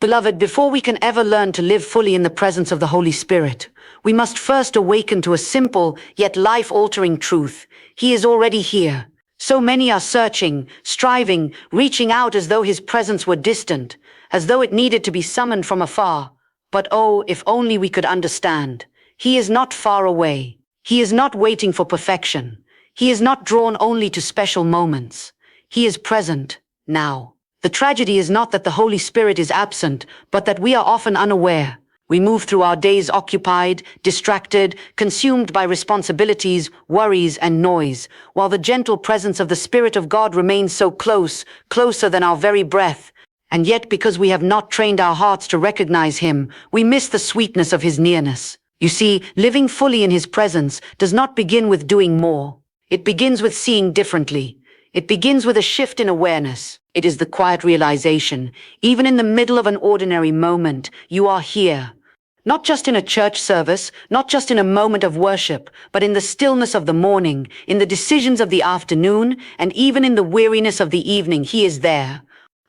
Beloved, before we can ever learn to live fully in the presence of the Holy Spirit, we must first awaken to a simple yet life-altering truth. He is already here. So many are searching, striving, reaching out as though His presence were distant, as though it needed to be summoned from afar. But oh, if only we could understand. He is not far away. He is not waiting for perfection. He is not drawn only to special moments. He is present, now. The tragedy is not that the Holy Spirit is absent, but that we are often unaware. We move through our days occupied, distracted, consumed by responsibilities, worries, and noise, while the gentle presence of the Spirit of God remains so close, closer than our very breath. And yet, because we have not trained our hearts to recognize Him, we miss the sweetness of His nearness. You see, living fully in His presence does not begin with doing more. It begins with seeing differently. It begins with a shift in awareness. It is the quiet realization, even in the middle of an ordinary moment, you are here. Not just in a church service, not just in a moment of worship, but in the stillness of the morning, in the decisions of the afternoon, and even in the weariness of the evening, He is there.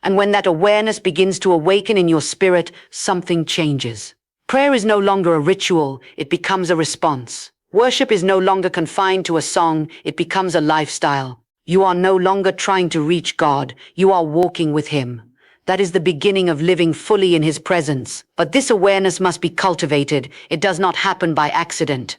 And when that awareness begins to awaken in your spirit, something changes. Prayer is no longer a ritual, it becomes a response. Worship is no longer confined to a song, it becomes a lifestyle. You are no longer trying to reach God, you are walking with Him. That is the beginning of living fully in His presence. But this awareness must be cultivated. It does not happen by accident.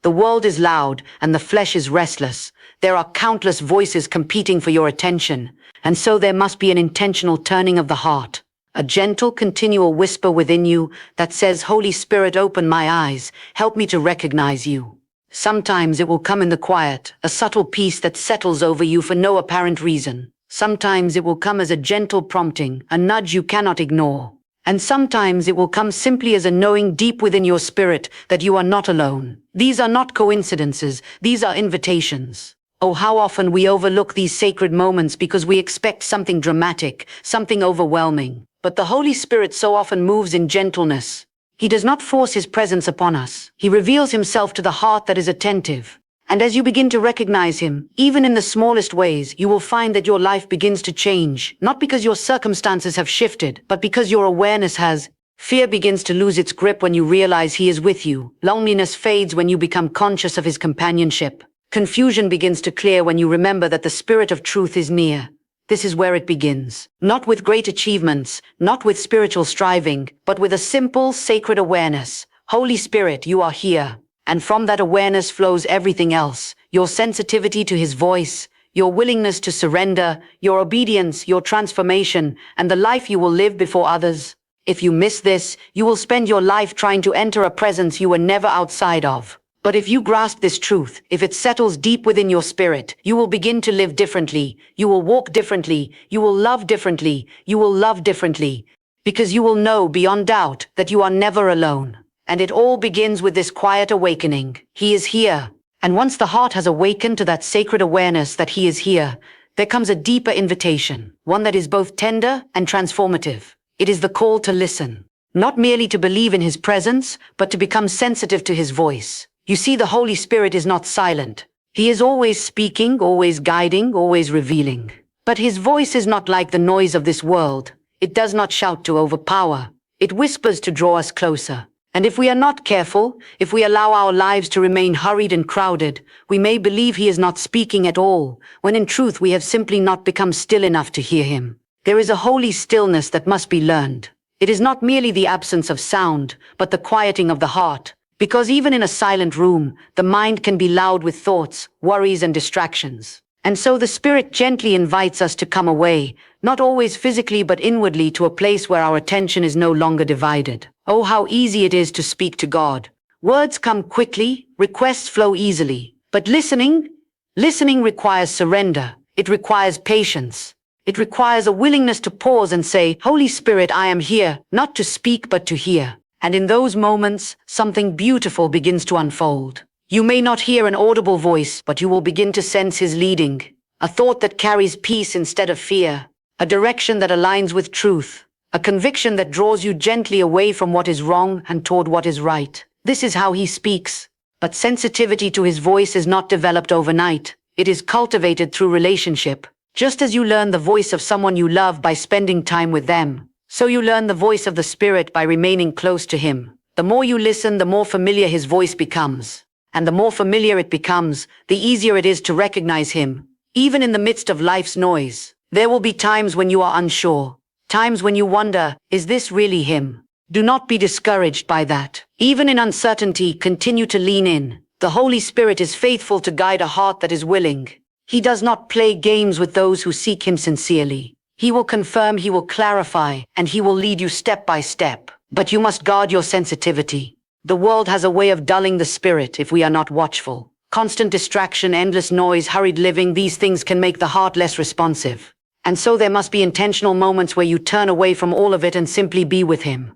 The world is loud and the flesh is restless. There are countless voices competing for your attention. And so there must be an intentional turning of the heart. A gentle, continual whisper within you that says, Holy Spirit, open my eyes. Help me to recognize you. Sometimes it will come in the quiet, a subtle peace that settles over you for no apparent reason. Sometimes it will come as a gentle prompting, a nudge you cannot ignore. And sometimes it will come simply as a knowing deep within your spirit that you are not alone. These are not coincidences, these are invitations. Oh, how often we overlook these sacred moments because we expect something dramatic, something overwhelming. But the Holy Spirit so often moves in gentleness. He does not force His presence upon us. He reveals Himself to the heart that is attentive. And as you begin to recognize Him, even in the smallest ways, you will find that your life begins to change, not because your circumstances have shifted, but because your awareness has. Fear begins to lose its grip when you realize He is with you. Loneliness fades when you become conscious of His companionship. Confusion begins to clear when you remember that the Spirit of truth is near. This is where it begins. Not with great achievements, not with spiritual striving, but with a simple, sacred awareness. Holy Spirit, you are here. And from that awareness flows everything else. Your sensitivity to His voice, your willingness to surrender, your obedience, your transformation, and the life you will live before others. If you miss this, you will spend your life trying to enter a presence you were never outside of. But if you grasp this truth, if it settles deep within your spirit, you will begin to live differently. You will walk differently. You will love differently. You will love differently. Because you will know beyond doubt that you are never alone. And it all begins with this quiet awakening. He is here. And once the heart has awakened to that sacred awareness that He is here, there comes a deeper invitation, one that is both tender and transformative. It is the call to listen. Not merely to believe in His presence, but to become sensitive to His voice. You see, the Holy Spirit is not silent. He is always speaking, always guiding, always revealing. But His voice is not like the noise of this world. It does not shout to overpower. It whispers to draw us closer. And if we are not careful, if we allow our lives to remain hurried and crowded, we may believe He is not speaking at all, when in truth we have simply not become still enough to hear Him. There is a holy stillness that must be learned. It is not merely the absence of sound, but the quieting of the heart. Because even in a silent room, the mind can be loud with thoughts, worries, and distractions. And so the Spirit gently invites us to come away, not always physically but inwardly, to a place where our attention is no longer divided. Oh, how easy it is to speak to God. Words come quickly, requests flow easily. But listening requires surrender. It requires patience. It requires a willingness to pause and say, Holy Spirit, I am here, not to speak but to hear. And in those moments, something beautiful begins to unfold. You may not hear an audible voice, but you will begin to sense His leading. A thought that carries peace instead of fear. A direction that aligns with truth. A conviction that draws you gently away from what is wrong and toward what is right. This is how He speaks. But sensitivity to His voice is not developed overnight. It is cultivated through relationship. Just as you learn the voice of someone you love by spending time with them, So you learn the voice of the Spirit by remaining close to him. The more you listen, the more familiar his voice becomes. And the more familiar it becomes, the easier it is to recognize him. Even in the midst of life's noise, there will be times when you are unsure. Times when you wonder, is this really him? Do not be discouraged by that. Even in uncertainty, continue to lean in. The Holy Spirit is faithful to guide a heart that is willing. He does not play games with those who seek him sincerely. He will confirm, he will clarify, and he will lead you step by step. But you must guard your sensitivity. The world has a way of dulling the spirit if we are not watchful. Constant distraction, endless noise, hurried living, these things can make the heart less responsive. And so there must be intentional moments where you turn away from all of it and simply be with him.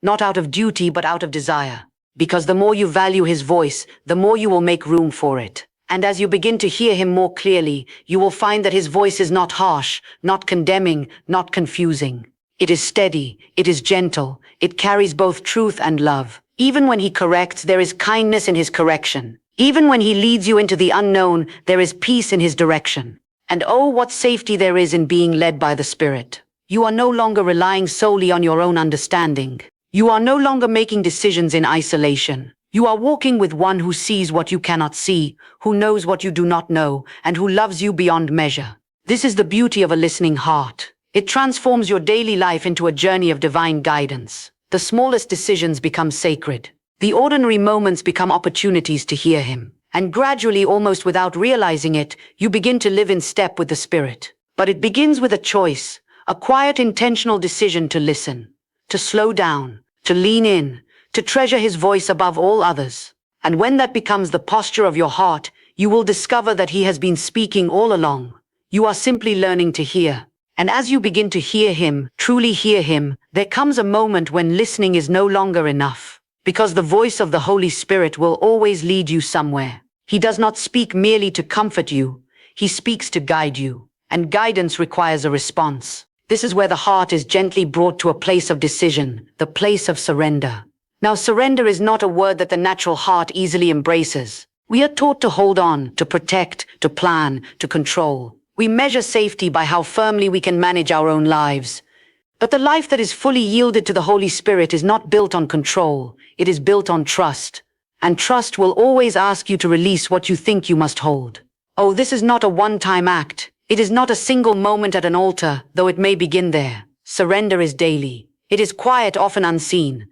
Not out of duty, but out of desire. Because the more you value his voice, the more you will make room for it. And as you begin to hear him more clearly, you will find that his voice is not harsh, not condemning, not confusing. It is steady, it is gentle, it carries both truth and love. Even when he corrects, there is kindness in his correction. Even when he leads you into the unknown, there is peace in his direction. And oh, what safety there is in being led by the Spirit. You are no longer relying solely on your own understanding. You are no longer making decisions in isolation. You are walking with one who sees what you cannot see, who knows what you do not know, and who loves you beyond measure. This is the beauty of a listening heart. It transforms your daily life into a journey of divine guidance. The smallest decisions become sacred. The ordinary moments become opportunities to hear him. And gradually, almost without realizing it, you begin to live in step with the Spirit. But it begins with a choice, a quiet, intentional decision to listen, to slow down, to lean in, to treasure his voice above all others. And when that becomes the posture of your heart, you will discover that he has been speaking all along. You are simply learning to hear. And as you begin to hear him, truly hear him, there comes a moment when listening is no longer enough. Because the voice of the Holy Spirit will always lead you somewhere. He does not speak merely to comfort you. He speaks to guide you. And guidance requires a response. This is where the heart is gently brought to a place of decision, the place of surrender. Now, surrender is not a word that the natural heart easily embraces. We are taught to hold on, to protect, to plan, to control. We measure safety by how firmly we can manage our own lives. But the life that is fully yielded to the Holy Spirit is not built on control. It is built on trust. And trust will always ask you to release what you think you must hold. Oh, this is not a one-time act. It is not a single moment at an altar, though it may begin there. Surrender is daily. It is quiet, often unseen.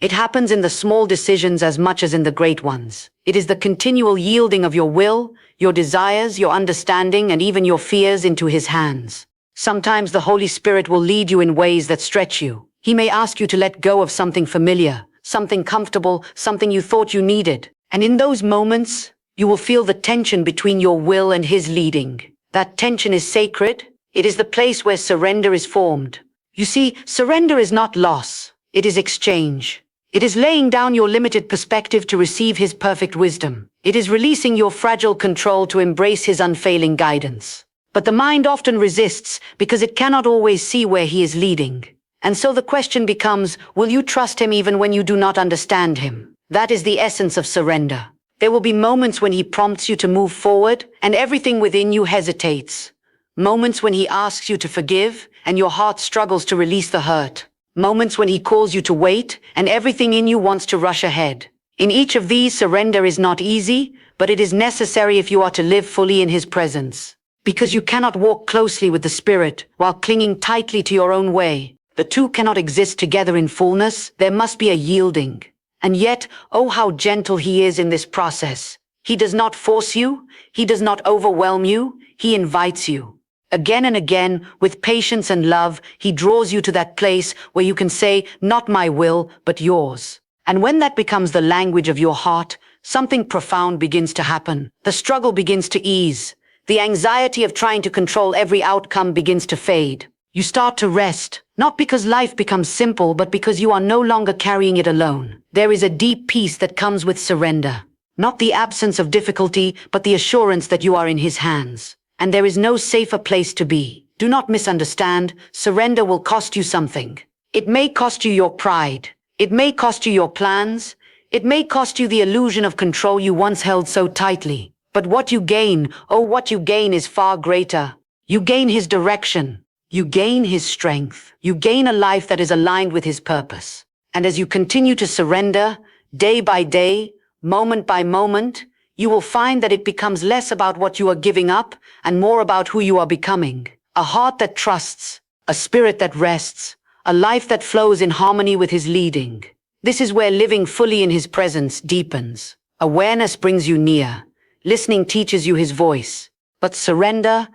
It happens in the small decisions as much as in the great ones. It is the continual yielding of your will, your desires, your understanding, and even your fears into his hands. Sometimes the Holy Spirit will lead you in ways that stretch you. He may ask you to let go of something familiar, something comfortable, something you thought you needed. And in those moments, you will feel the tension between your will and his leading. That tension is sacred. It is the place where surrender is formed. You see, surrender is not loss. It is exchange. It is laying down your limited perspective to receive his perfect wisdom. It is releasing your fragile control to embrace his unfailing guidance. But the mind often resists because it cannot always see where he is leading. And so the question becomes, will you trust him even when you do not understand him? That is the essence of surrender. There will be moments when he prompts you to move forward and everything within you hesitates. Moments when he asks you to forgive and your heart struggles to release the hurt. Moments when he calls you to wait and everything in you wants to rush ahead. In each of these, surrender is not easy, but it is necessary if you are to live fully in his presence. Because you cannot walk closely with the Spirit while clinging tightly to your own way. The two cannot exist together in fullness. There must be a yielding. And yet, oh, how gentle he is in this process. He does not force you. He does not overwhelm you. He invites you. Again and again, with patience and love, he draws you to that place where you can say, not my will, but yours. And when that becomes the language of your heart, something profound begins to happen. The struggle begins to ease. The anxiety of trying to control every outcome begins to fade. You start to rest, not because life becomes simple, but because you are no longer carrying it alone. There is a deep peace that comes with surrender. Not the absence of difficulty, but the assurance that you are in his hands. And there is no safer place to be. Do not misunderstand. Surrender will cost you something. It may cost you your pride. It may cost you your plans. It may cost you the illusion of control you once held so tightly. But what you gain, oh, what you gain is far greater. You gain his direction. you gain his strength. You gain a life that is aligned with his purpose. And as you continue to surrender, day by day, moment by moment, you will find that it becomes less about what you are giving up and more about who you are becoming. A heart that trusts, a spirit that rests, a life that flows in harmony with his leading. This is where living fully in his presence deepens. Awareness brings you near. Listening teaches you his voice. But surrender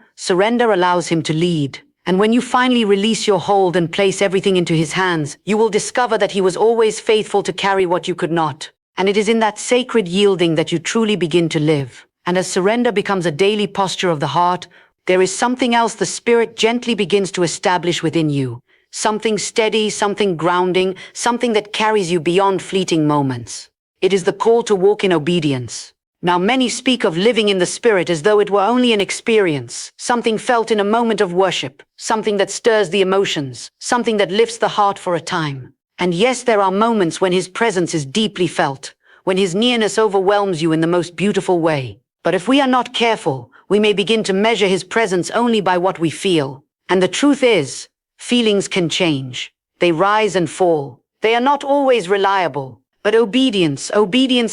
allows him to lead. And when you finally release your hold and place everything into his hands, you will discover that he was always faithful to carry what you could not. And it is in that sacred yielding that you truly begin to live. And as surrender becomes a daily posture of the heart, there is something else the Spirit gently begins to establish within you. Something steady, something grounding, something that carries you beyond fleeting moments. It is the call to walk in obedience. Now many speak of living in the Spirit as though it were only an experience, something felt in a moment of worship, something that stirs the emotions, something that lifts the heart for a time. And yes, there are moments when his presence is deeply felt, when his nearness overwhelms you in the most beautiful way. But if we are not careful, we may begin to measure his presence only by what we feel. And the truth is, feelings can change. They rise and fall. They are not always reliable. But obedience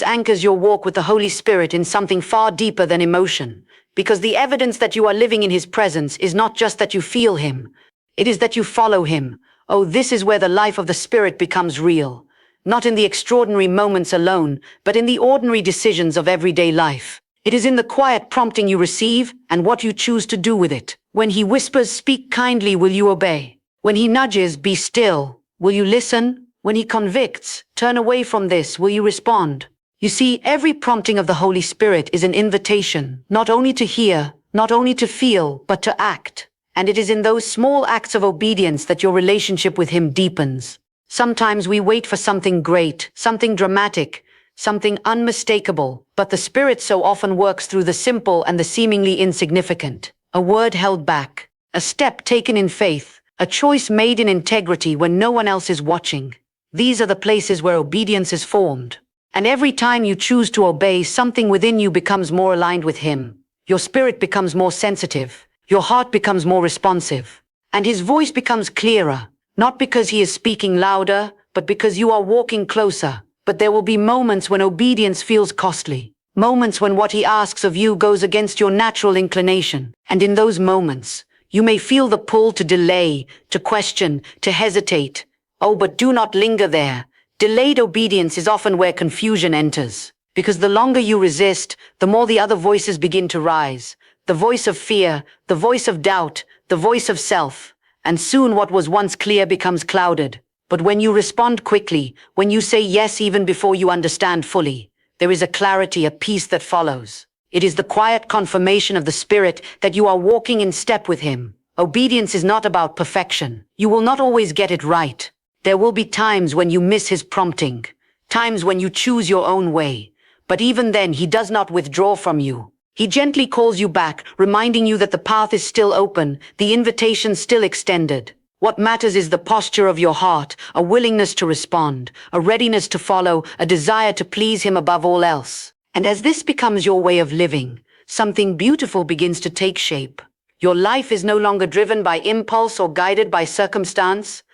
anchors your walk with the Holy Spirit in something far deeper than emotion. Because the evidence that you are living in his presence is not just that you feel him. It is that you follow him. Oh, this is where the life of the Spirit becomes real. Not in the extraordinary moments alone, but in the ordinary decisions of everyday life. It is in the quiet prompting you receive and what you choose to do with it. When he whispers, "Speak kindly," will you obey? When he nudges, "Be still," will you listen? When he convicts, "Turn away from this," will you respond? You see, every prompting of the Holy Spirit is an invitation, not only to hear, not only to feel, but to act. And it is in those small acts of obedience that your relationship with him deepens. Sometimes we wait for something great, something dramatic, something unmistakable, but the Spirit so often works through the simple and the seemingly insignificant. A word held back, a step taken in faith, a choice made in integrity when no one else is watching. These are the places where obedience is formed. And every time you choose to obey, something within you becomes more aligned with him. Your spirit becomes more sensitive. Your heart becomes more responsive. And his voice becomes clearer, not because he is speaking louder, but because you are walking closer. But there will be moments when obedience feels costly. Moments when what he asks of you goes against your natural inclination. And in those moments, you may feel the pull to delay, to question, to hesitate. Oh, but do not linger there. Delayed obedience is often where confusion enters. Because the longer you resist, the more the other voices begin to rise. The voice of fear, the voice of doubt, the voice of self. And soon what was once clear becomes clouded. But when you respond quickly, when you say yes even before you understand fully, there is a clarity, a peace that follows. It is the quiet confirmation of the Spirit that you are walking in step with him. Obedience is not about perfection. You will not always get it right. There will be times when you miss his prompting, times when you choose your own way. But even then, he does not withdraw from you. He gently calls you back, reminding you that the path is still open, the invitation still extended. What matters is the posture of your heart, a willingness to respond, a readiness to follow, a desire to please him above all else. And as this becomes your way of living, something beautiful begins to take shape. Your life is no longer driven by impulse or guided by circumstance.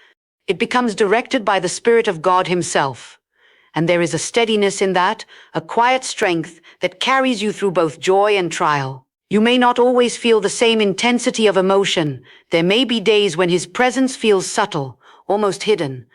It becomes directed by the Spirit of God himself. And there is a steadiness in that, a quiet strength that carries you through both joy and trial. You may not always feel the same intensity of emotion. There may be days when his presence feels subtle, almost hidden.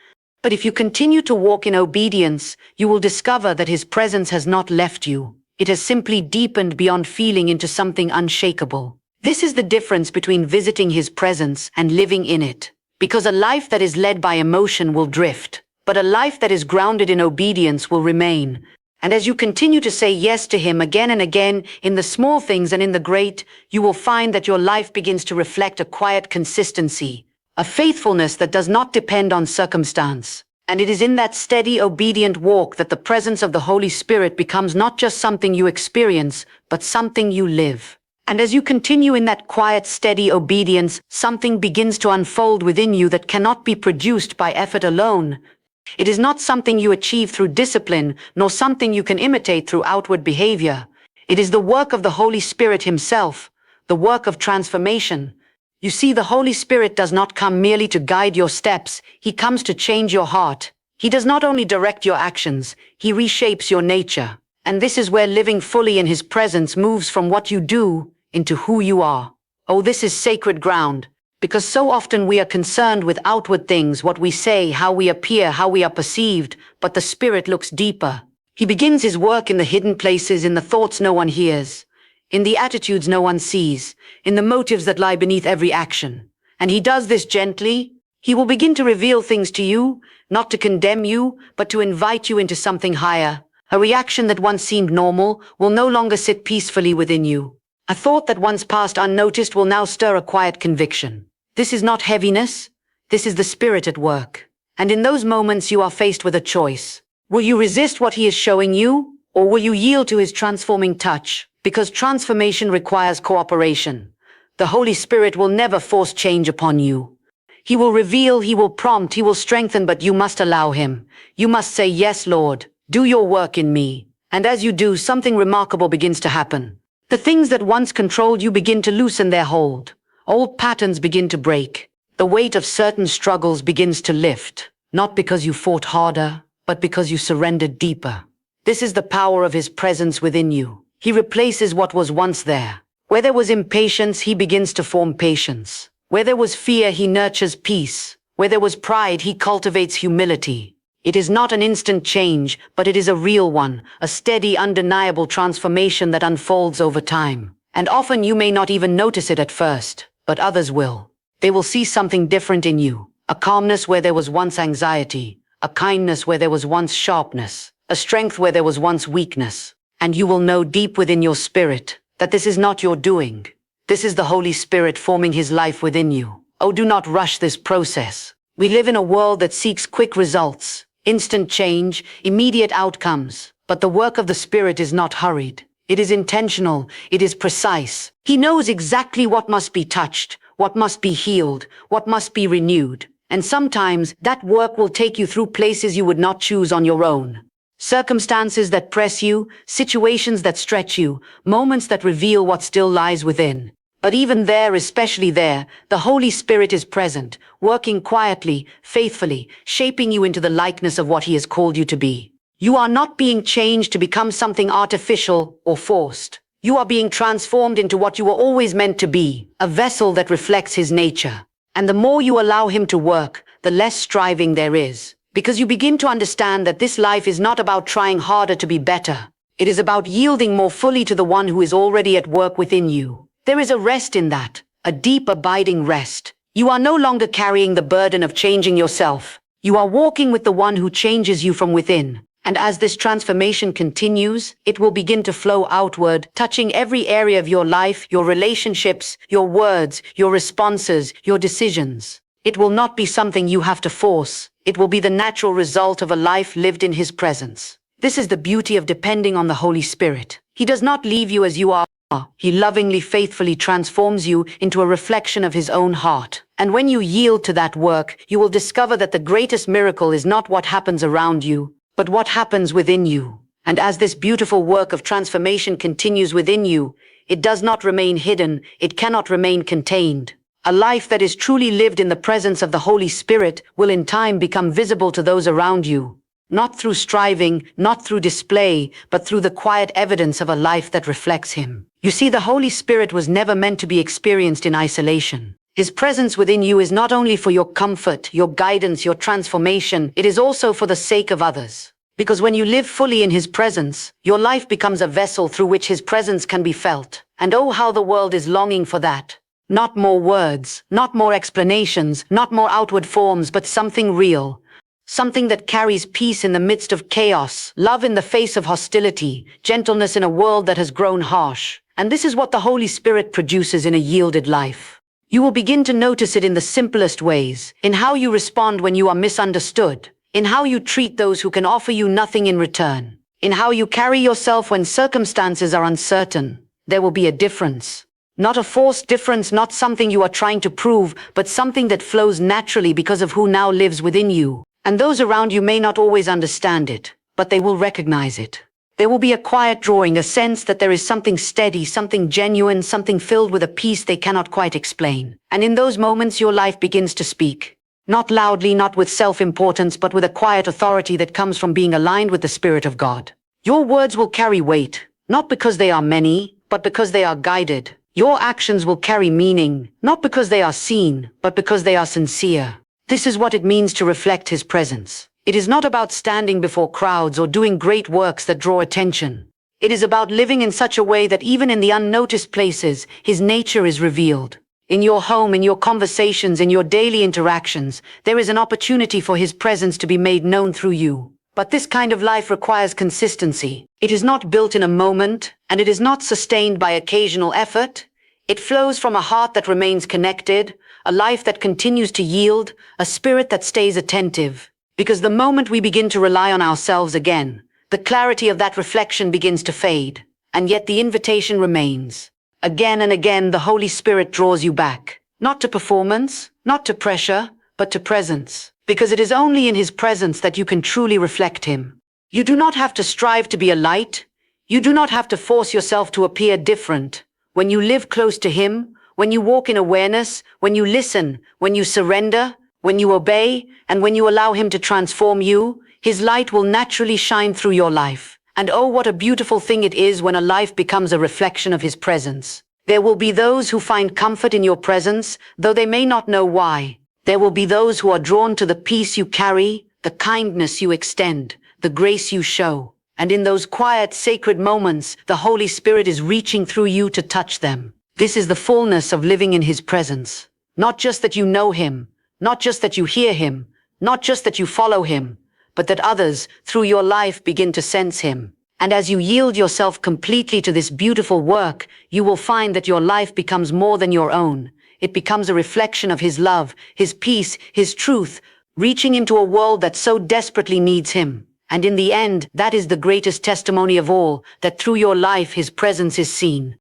But if you continue to walk in obedience, you will discover that his presence has not left you. It has simply deepened beyond feeling into something unshakable. This is the difference between visiting his presence and living in it. Because a life that is led by emotion will drift, but a life that is grounded in obedience will remain. And as you continue to say yes to him again and again, in the small things and in the great, you will find that your life begins to reflect a quiet consistency, a faithfulness that does not depend on circumstance. And it is in that steady, obedient walk that the presence of the Holy Spirit becomes not just something you experience, but something you live. And as you continue in that quiet, steady obedience, something begins to unfold within you that cannot be produced by effort alone. It is not something you achieve through discipline, nor something you can imitate through outward behavior. It is the work of the Holy Spirit himself, the work of transformation. You see, the Holy Spirit does not come merely to guide your steps, he comes to change your heart. He does not only direct your actions, he reshapes your nature. And this is where living fully in his presence moves from what you do into who you are. Oh, this is sacred ground, because so often we are concerned with outward things, what we say, how we appear, how we are perceived, but the Spirit looks deeper. He begins his work in the hidden places, in the thoughts no one hears, in the attitudes no one sees, in the motives that lie beneath every action. And he does this gently. He will begin to reveal things to you, not to condemn you, but to invite you into something higher. A reaction that once seemed normal will no longer sit peacefully within you. A thought that once passed unnoticed will now stir a quiet conviction. This is not heaviness, this is the Spirit at work. And in those moments you are faced with a choice. Will you resist what he is showing you, or will you yield to his transforming touch? Because transformation requires cooperation. The Holy Spirit will never force change upon you. He will reveal, he will prompt, he will strengthen, but you must allow him. You must say, "Yes, Lord, do your work in me." And as you do, something remarkable begins to happen. The things that once controlled you begin to loosen their hold. Old patterns begin to break. The weight of certain struggles begins to lift, not because you fought harder, but because you surrendered deeper. This is the power of his presence within you. He replaces what was once there. Where there was impatience, he begins to form patience. Where there was fear, he nurtures peace. Where there was pride, he cultivates humility. It is not an instant change, but it is a real one, a steady, undeniable transformation that unfolds over time. And often you may not even notice it at first, but others will. They will see something different in you, a calmness where there was once anxiety, a kindness where there was once sharpness, a strength where there was once weakness. And you will know deep within your spirit that this is not your doing. This is the Holy Spirit forming his life within you. Oh, do not rush this process. We live in a world that seeks quick results, instant change, immediate outcomes. But the work of the Spirit is not hurried. It is intentional. It is precise. He knows exactly what must be touched, what must be healed, what must be renewed. And sometimes that work will take you through places you would not choose on your own. Circumstances that press you, situations that stretch you, moments that reveal what still lies within. But even there, especially there, the Holy Spirit is present, working quietly, faithfully, shaping you into the likeness of what he has called you to be. You are not being changed to become something artificial or forced. You are being transformed into what you were always meant to be, a vessel that reflects his nature. And the more you allow him to work, the less striving there is. Because you begin to understand that this life is not about trying harder to be better. It is about yielding more fully to the one who is already at work within you. There is a rest in that, a deep abiding rest. You are no longer carrying the burden of changing yourself. You are walking with the one who changes you from within. And as this transformation continues, it will begin to flow outward, touching every area of your life, your relationships, your words, your responses, your decisions. It will not be something you have to force. It will be the natural result of a life lived in his presence. This is the beauty of depending on the Holy Spirit. He does not leave you as you are. He lovingly, faithfully transforms you into a reflection of his own heart. And when you yield to that work, you will discover that the greatest miracle is not what happens around you, but what happens within you. And as this beautiful work of transformation continues within you, it does not remain hidden, it cannot remain contained. A life that is truly lived in the presence of the Holy Spirit will in time become visible to those around you. Not through striving, not through display, but through the quiet evidence of a life that reflects him. You see, the Holy Spirit was never meant to be experienced in isolation. His presence within you is not only for your comfort, your guidance, your transformation, it is also for the sake of others. Because when you live fully in his presence, your life becomes a vessel through which his presence can be felt. And oh, how the world is longing for that. Not more words, not more explanations, not more outward forms, but something real. Something that carries peace in the midst of chaos, love in the face of hostility, gentleness in a world that has grown harsh. And this is what the Holy Spirit produces in a yielded life. You will begin to notice it in the simplest ways, in how you respond when you are misunderstood, in how you treat those who can offer you nothing in return, in how you carry yourself when circumstances are uncertain. There will be a difference. Not a forced difference, not something you are trying to prove, but something that flows naturally because of who now lives within you. And those around you may not always understand it, but they will recognize it. There will be a quiet drawing, a sense that there is something steady, something genuine, something filled with a peace they cannot quite explain. And in those moments, your life begins to speak. Not loudly, not with self-importance, but with a quiet authority that comes from being aligned with the Spirit of God. Your words will carry weight, not because they are many, but because they are guided. Your actions will carry meaning, not because they are seen, but because they are sincere. This is what it means to reflect His presence. It is not about standing before crowds or doing great works that draw attention. It is about living in such a way that even in the unnoticed places, His nature is revealed. In your home, in your conversations, in your daily interactions, there is an opportunity for His presence to be made known through you. But this kind of life requires consistency. It is not built in a moment, and it is not sustained by occasional effort. It flows from a heart that remains connected, a life that continues to yield, a spirit that stays attentive. Because the moment we begin to rely on ourselves again, the clarity of that reflection begins to fade, and yet the invitation remains. Again and again, the Holy Spirit draws you back, not to performance, not to pressure, but to presence. Because it is only in His presence that you can truly reflect Him. You do not have to strive to be a light. You do not have to force yourself to appear different. When you live close to Him, when you walk in awareness, when you listen, when you surrender, when you obey, and when you allow Him to transform you, His light will naturally shine through your life. And oh, what a beautiful thing it is when a life becomes a reflection of His presence. There will be those who find comfort in your presence, though they may not know why. There will be those who are drawn to the peace you carry, the kindness you extend, the grace you show. And in those quiet, sacred moments, the Holy Spirit is reaching through you to touch them. This is the fullness of living in His presence. Not just that you know Him, not just that you hear Him, not just that you follow Him, but that others, through your life, begin to sense Him. And as you yield yourself completely to this beautiful work, you will find that your life becomes more than your own. It becomes a reflection of His love, His peace, His truth, reaching into a world that so desperately needs Him. And in the end, that is the greatest testimony of all, that through your life His presence is seen.